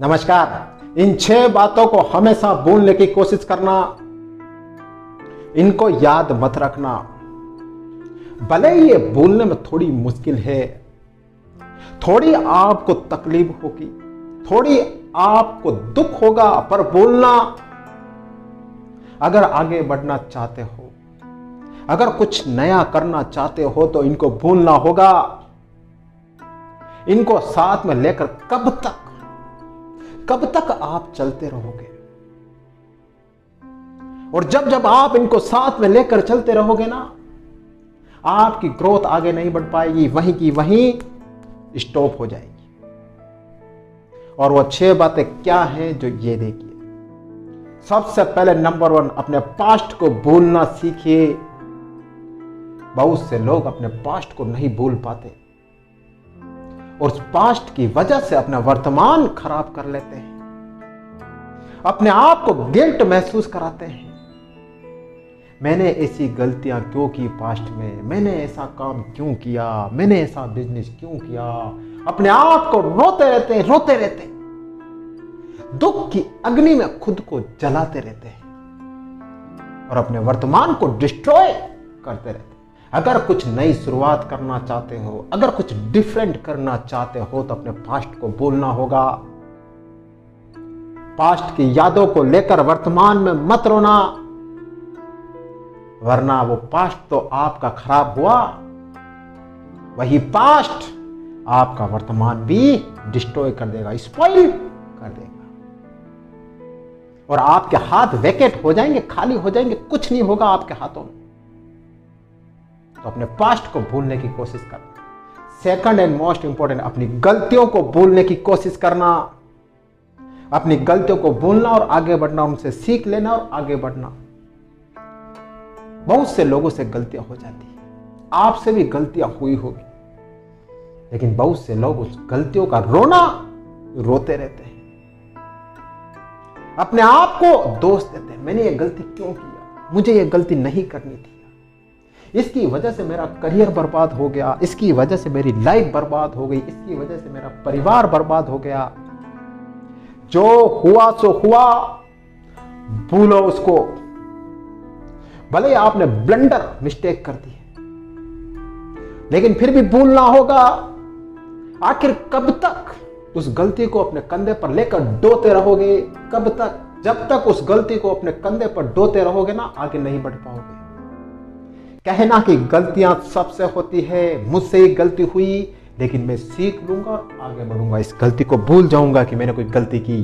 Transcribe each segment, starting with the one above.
नमस्कार। इन 6 बातों को हमेशा भूलने की कोशिश करना, इनको याद मत रखना। भले ये भूलने में थोड़ी मुश्किल है, थोड़ी आपको तकलीफ होगी, थोड़ी आपको दुख होगा, पर भूलना। अगर आगे बढ़ना चाहते हो, अगर कुछ नया करना चाहते हो तो इनको भूलना होगा। इनको साथ में लेकर कब तक आप चलते रहोगे? और जब जब आप इनको साथ में लेकर चलते रहोगे ना, आपकी ग्रोथ आगे नहीं बढ़ पाएगी, वहीं की वहीं स्टॉप हो जाएगी। और वो 6 बातें क्या हैं, जो ये देखिए। सबसे पहले नंबर 1, अपने पास्ट को भूलना सीखिए। बहुत से लोग अपने पास्ट को नहीं भूल पाते और उस पास्ट की वजह से अपना वर्तमान खराब कर लेते हैं, अपने आप को गिल्ट महसूस कराते हैं। मैंने ऐसी गलतियां क्यों की पास्ट में, मैंने ऐसा काम क्यों किया, मैंने ऐसा बिजनेस क्यों किया। अपने आप को रोते रहते हैं, दुख की अग्नि में खुद को जलाते रहते हैं और अपने वर्तमान को डिस्ट्रॉय करते रहते हैं। अगर कुछ नई शुरुआत करना चाहते हो, अगर कुछ डिफरेंट करना चाहते हो तो अपने पास्ट को भूलना होगा। पास्ट की यादों को लेकर वर्तमान में मत रोना, वरना वो पास्ट तो आपका खराब हुआ, वही पास्ट आपका वर्तमान भी डिस्ट्रॉय कर देगा, स्पॉइल कर देगा और आपके हाथ वैकेट हो जाएंगे, खाली हो जाएंगे, कुछ नहीं होगा आपके हाथों में। तो अपने पास्ट को भूलने की कोशिश करना। सेकंड एंड मोस्ट इंपॉर्टेंट, अपनी गलतियों को भूलने की कोशिश करना। अपनी गलतियों को भूलना और आगे बढ़ना, उनसे सीख लेना और आगे बढ़ना। बहुत से लोगों से गलतियां हो जाती है, आपसे भी गलतियां हुई होगी, लेकिन बहुत से लोग उस गलतियों का रोते रहते हैं, अपने आप को दोष देते हैं। मैंने ये गलती क्यों किया, मुझे ये गलती नहीं करनी थी, इसकी वजह से मेरा करियर बर्बाद हो गया, इसकी वजह से मेरी लाइफ बर्बाद हो गई, इसकी वजह से मेरा परिवार बर्बाद हो गया। जो हुआ सो हुआ, भूलो उसको। भले आपने ब्लंडर मिस्टेक कर दी है, लेकिन फिर भी भूलना होगा। आखिर कब तक उस गलती को अपने कंधे पर लेकर ढोते रहोगे? कब तक? जब तक उस गलती को अपने कंधे पर ढोते रहोगे ना, आगे नहीं बढ़ पाओगे। कहना कि गलतियां सबसे होती है, मुझसे ही गलती हुई, लेकिन मैं सीख लूंगा और आगे बढ़ूंगा, इस गलती को भूल जाऊंगा कि मैंने कोई गलती की,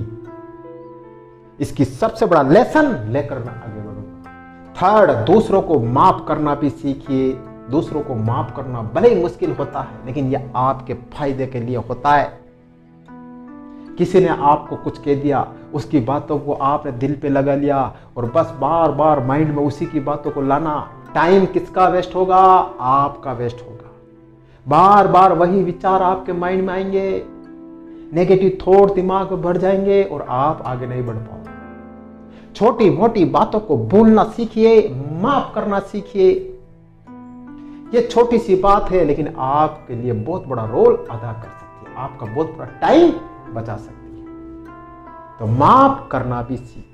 इसकी सबसे बड़ा लेसन लेकर मैं आगे बढ़ूंगा। थर्ड, दूसरों को माफ करना भी सीखिए। दूसरों को माफ करना भले ही मुश्किल होता है, लेकिन यह आपके फायदे के लिए होता है। किसी ने आपको कुछ कह दिया, उसकी बातों को आपने दिल पे लगा लिया और बस बार बार माइंड में उसी की बातों को लाना। टाइम किसका वेस्ट होगा? आपका वेस्ट होगा। बार बार वही विचार आपके माइंड में आएंगे, नेगेटिव थॉट दिमाग में बढ़ जाएंगे और आप आगे नहीं बढ़ पाओगे। छोटी मोटी बातों को भूलना सीखिए, माफ करना सीखिए। ये छोटी सी बात है, लेकिन आपके लिए बहुत बड़ा रोल अदा कर सकती है, आपका बहुत बड़ा टाइम बचा सकती है। तो माफ करना भी सीखिए।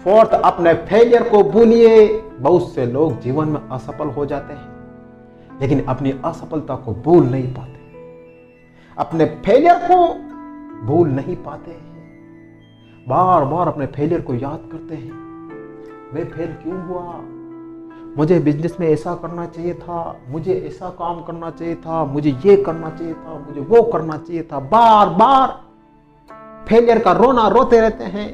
फोर्थ, अपने फेलियर को भूलिए। बहुत से लोग जीवन में असफल हो जाते हैं, लेकिन अपनी असफलता को भूल नहीं पाते, अपने फेलियर को भूल नहीं पाते हैं। बार बार अपने फेलियर को याद करते हैं। मैं फेल क्यों हुआ? मुझे बिजनेस में ऐसा करना चाहिए था, मुझे ऐसा काम करना चाहिए था, मुझे ये करना चाहिए था, मुझे वो करना चाहिए था। बार बार फेलियर का रोना रोते रहते हैं।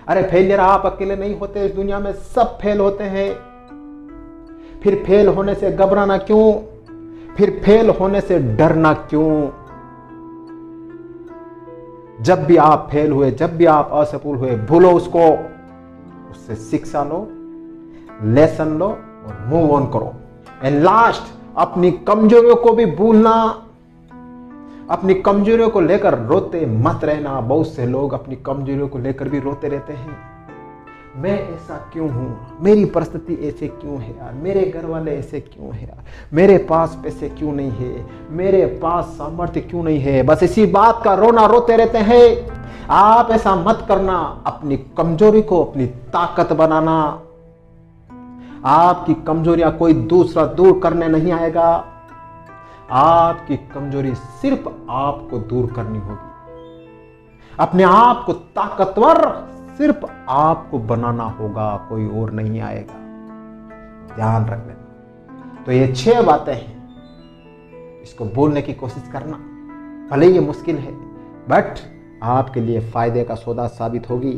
अरे फेलियर आप अकेले नहीं होते, इस दुनिया में सब फेल होते हैं। फिर फेल होने से घबराना क्यों? फिर फेल होने से डरना क्यों? जब भी आप फेल हुए, जब भी आप असफल हुए, भूलो उसको, उससे शिक्षा लो, लेसन लो और मूव ऑन करो। एंड लास्ट, अपनी कमजोरियों को भी भूलना। अपनी कमजोरियों को लेकर रोते मत रहना। बहुत से लोग अपनी कमजोरियों को लेकर भी रोते रहते हैं। मैं ऐसा क्यों हूँ, मेरी परिस्थिति ऐसे क्यों है यार, मेरे घर वाले ऐसे क्यों है यार, मेरे पास पैसे क्यों नहीं है, मेरे पास सामर्थ्य क्यों नहीं है। बस इसी बात का रोना रोते रहते हैं। आप ऐसा मत करना, अपनी कमजोरी को अपनी ताकत बनाना। आपकी कमजोरियां कोई दूसरा दूर करने नहीं आएगा, आपकी कमजोरी सिर्फ आपको दूर करनी होगी। अपने आप को ताकतवर सिर्फ आपको बनाना होगा, कोई और नहीं आएगा। ध्यान रख लेना। तो ये 6 बातें हैं, इसको बोलने की कोशिश करना। भले ये मुश्किल है, बट आपके लिए फायदे का सौदा साबित होगी।